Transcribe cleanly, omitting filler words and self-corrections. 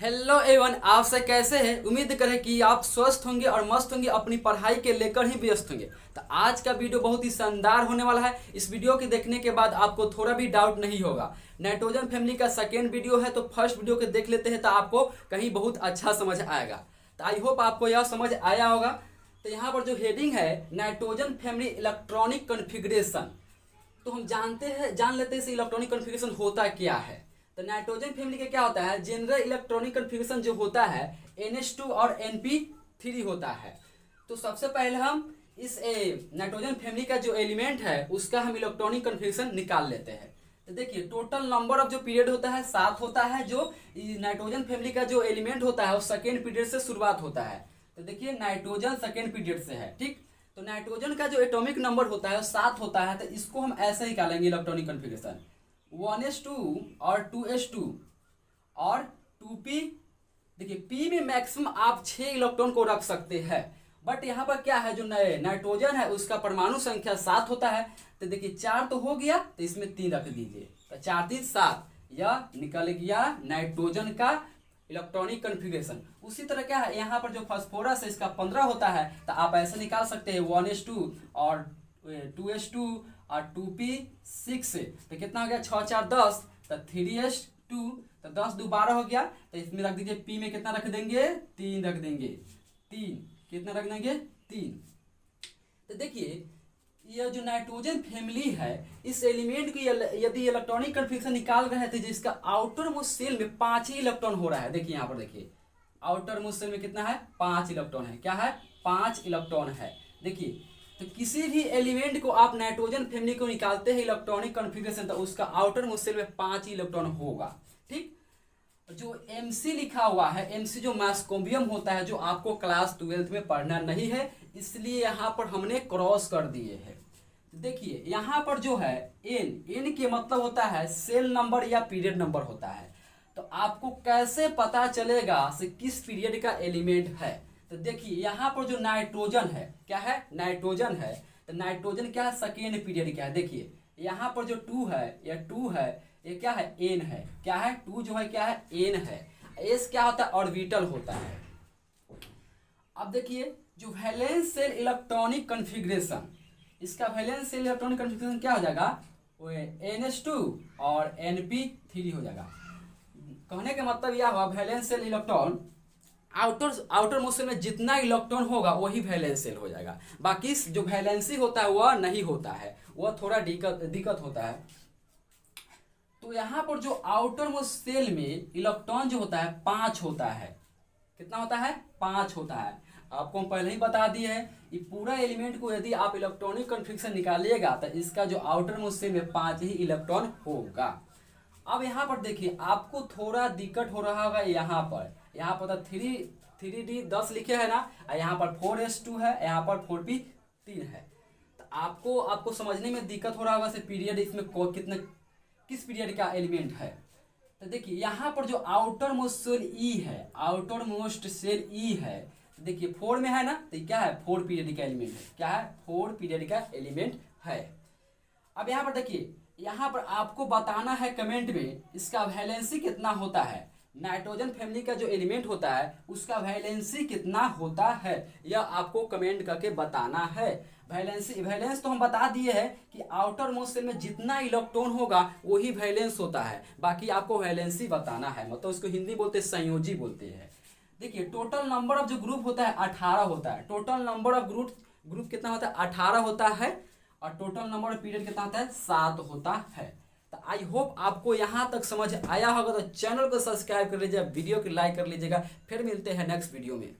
Hello Avon, आप से कैसे हैं। उम्मीद करें कि आप स्वस्थ होंगे और मस्त होंगे, अपनी पढ़ाई के लेकर ही व्यस्त होंगे। तो आज का वीडियो बहुत ही शानदार होने वाला है। इस वीडियो के देखने के बाद आपको थोड़ा भी डाउट नहीं होगा। नाइट्रोजन फैमिली का सेकेंड वीडियो है, तो फर्स्ट वीडियो के देख लेते हैं तो आपको कहीं बहुत अच्छा समझ आएगा। तो आई होप आपको यह समझ आया होगा। तो यहाँ पर जो हेडिंग है नाइट्रोजन फैमिली इलेक्ट्रॉनिक कॉन्फ़िगरेशन, तो हम जान लेते हैं इस इलेक्ट्रॉनिक कॉन्फ़िगरेशन होता क्या है। तो नाइट्रोजन फैमिली का क्या होता है, जनरल इलेक्ट्रॉनिक कॉन्फ़िगरेशन जो होता है NH2 और NP3 होता है। तो सबसे पहले हम इस नाइट्रोजन फैमिली का जो एलिमेंट है उसका हम इलेक्ट्रॉनिक कॉन्फ़िगरेशन निकाल लेते हैं। तो देखिए टोटल नंबर ऑफ जो पीरियड होता है 7 होता है। जो नाइट्रोजन फैमिली का जो एलिमेंट होता है वो सेकेंड पीरियड से शुरुआत होता है। तो देखिए नाइट्रोजन सेकेंड पीरियड से है, ठीक। तो नाइट्रोजन का जो एटॉमिक नंबर होता है 7 होता है। तो इसको हम ऐसे निकालेंगे इलेक्ट्रॉनिक कॉन्फ़िगरेशन 1s2 और 2s2 और 2p। देखिए p में मैक्सिमम आप 6 इलेक्ट्रॉन को रख सकते हैं, बट यहाँ पर क्या है, जो नाइट्रोजन है उसका परमाणु संख्या 7 होता है। तो देखिए 4 तो हो गया, तो इसमें 3 रख दीजिए, तो 4 3 7, यह निकल गया नाइट्रोजन का इलेक्ट्रॉनिक कॉन्फ़िगरेशन। उसी तरह क्या है, यहाँ पर जो फास्फोरस है इसका 15 होता है। तो आप ऐसे निकाल सकते हैं 1s2 और 2s2 और 2p6। तो कितना हो गया, 6 4 10, तो 3s2, तो 10 2 12 हो गया। तो इसमें रख दीजिए p में कितना रख देंगे, 3 रख देंगे। 3 कितना रख देंगे, 3। तो देखिए यह जो नाइट्रोजन फैमिली है इस एलिमेंट की यदि इलेक्ट्रॉनिक कॉन्फ़िगरेशन निकाल रहे थे जिसका आउटर मोस्ट शेल में 5 ही इलेक्ट्रॉन हो रहा है। देखिए यहाँ पर देखिए आउटर मोस्ट शेल में कितना है, 5 इलेक्ट्रॉन है। क्या है, 5 इलेक्ट्रॉन है। देखिए तो किसी भी एलिमेंट को आप नाइट्रोजन फैमिली को निकालते हैं इलेक्ट्रॉनिक कॉन्फ़िगरेशन, तो उसका आउटर मोस्ट शेल में 5 ही इलेक्ट्रॉन होगा, ठीक। जो MC लिखा हुआ है, MC जो मास्कोबियम होता है, जो आपको क्लास 12th में पढ़ना नहीं है, इसलिए यहाँ पर हमने क्रॉस कर दिए हैं। देखिए यहाँ पर जो है N के मतलब होता है सेल नंबर या पीरियड नंबर होता है। तो आपको कैसे पता चलेगा से किस पीरियड का एलिमेंट है। तो देखिए यहाँ पर जो नाइट्रोजन है, क्या है, नाइट्रोजन है। तो नाइट्रोजन क्या है, सेकेंड पीरियड का है। देखिए यहाँ पर जो 2 है, यह 2 है, ये क्या है, N है। क्या है, 2 जो है क्या है, N है। S क्या होता है, ऑर्बिटल होता है। अब देखिए जो वैलेंस शेल इलेक्ट्रॉनिक कॉन्फ़िगरेशन, इसका वैलेंस शेल इलेक्ट्रॉनिक कॉन्फ़िगरेशन क्या हो जाएगा, वो NH2 और NP3 हो जाएगा। कहने का मतलब यह हुआ valence shell electron outermost shell में जितना इलेक्ट्रॉन होगा वही वैलेंस शेल हो जाएगा। बाकी जो वैलेंसी होता है वह नहीं होता है, वह थोड़ा दिक्कत होता है। तो यहाँ पर जो आउटर मोस्ट शेल में इलेक्ट्रॉन जो होता है 5 होता है। कितना होता है, 5 होता है। आपको हम पहले ही बता दिए हैं कि पूरा एलिमेंट को यदि आप इलेक्ट्रॉनिक कॉन्फ़िगरेशन निकालिएगा तो इसका जो आउटर मोस्ट शेल में 5 ही इलेक्ट्रॉन होगा। अब यहाँ पर देखिए आपको थोड़ा दिक्कत हो रहा होगा। यहाँ पर तो 3D 10 लिखे है ना, यहाँ पर 4s2 है, यहाँ पर 4p3 है। तो आपको समझने में दिक्कत हो रहा होगा से पीरियड इसमें किस पीरियड का एलिमेंट है। तो देखिए यहाँ पर जो आउटर मोस्ट शेल E है, आउटर मोस्ट शेल E है, तो देखिए 4 में है ना, तो क्या है, 4 पीरियड का एलिमेंट है। क्या है, 4 पीरियड का एलिमेंट है। अब यहाँ पर देखिए, यहाँ पर आपको बताना है कमेंट में इसका वैलेंसी कितना होता है। नाइट्रोजन फैमिली का जो एलिमेंट होता है उसका वैलेंसी कितना होता है, यह आपको कमेंट करके बताना है। वैलेंस तो हम बता दिए हैं कि आउटर मोस्ट शेल में जितना इलेक्ट्रॉन होगा वही वैलेंस होता है। बाकी आपको वैलेंसी बताना है, मतलब उसको हिंदी बोलते हैं, संयोजी बोलते हैं। देखिए टोटल नंबर ऑफ जो ग्रुप होता है 18 होता है। टोटल नंबर ऑफ ग्रुप कितना होता है, 18 होता है। और टोटल नंबर ऑफ पीरियड कितना होता है, 7 होता है। तो आई होप आपको यहाँ तक समझ आया होगा। तो चैनल को सब्सक्राइब कर लीजिए, वीडियो को लाइक कर लीजिएगा। फिर मिलते हैं नेक्स्ट वीडियो में।